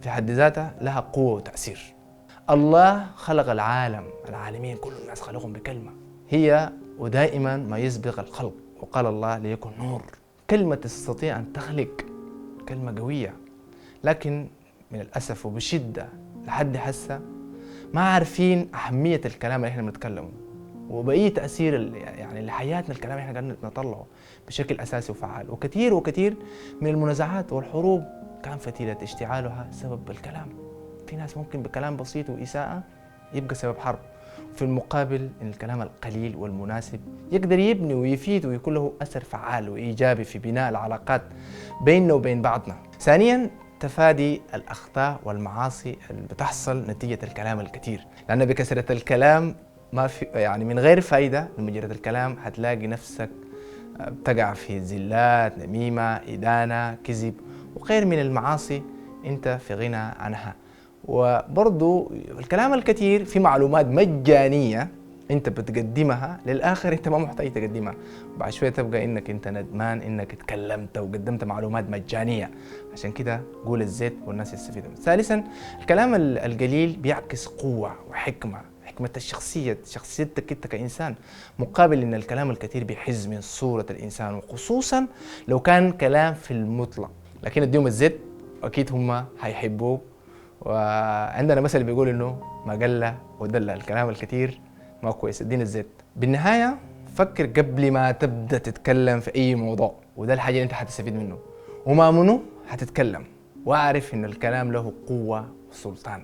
في حد ذاتها لها قوة وتأثير. الله خلق العالمين كل الناس خلقهم بكلمة هي، ودائما ما يسبق الخلق، وقال الله ليكن نور. كلمة تستطيع أن تخلق، كلمة قوية، لكن من الأسف وبشدة لحد هسه ما عارفين أهمية الكلام اللي احنا بنتكلمه وبأي تأثير يعني لحياتنا الكلام اللي احنا قاعدين نطلعه بشكل أساسي وفعال. وكثير من المنازعات والحروب كان فتيلة اشتعالها سبب الكلام. في ناس ممكن بكلام بسيط وإساءة يبقى سبب حرب، في المقابل إن الكلام القليل والمناسب يقدر يبني ويفيد ويكون له أثر فعال وإيجابي في بناء العلاقات بيننا وبين بعضنا. ثانياً، تفادي الأخطاء والمعاصي اللي بتحصل نتيجة الكلام الكثير، لأن بكثرة الكلام ما في يعني من غير فايدة، من مجرد الكلام هتلاقي نفسك تقع في زلات، نميمة، إدانة، كذب وغير من المعاصي أنت في غنى عنها. وبرضو الكلام الكثير في معلومات مجانية انت بتقدمها للآخر انت ما محتاج تقدمها، بعد شوية تبقى انك انت ندمان انك اتكلمت وقدمت معلومات مجانية. عشان كده قول الزيت والناس يستفيدوا. ثالثا، الكلام القليل بيعكس قوة وحكمة، حكمة شخصيتك انت كإنسان، مقابل ان الكلام الكثير بيحز من صورة الإنسان، وخصوصا لو كان كلام في المطلق. لكن اديهم الزيت اكيد هم هيحبوك. وعندنا مثل بيقول انه ما قل ودل، الكلام الكثير ما كويس، ادينا الزيت. بالنهايه فكر قبل ما تبدا تتكلم في اي موضوع، وده الحاجه اللي انت هتستفيد منه، وما منه هتتكلم، واعرف ان الكلام له قوه وسلطان.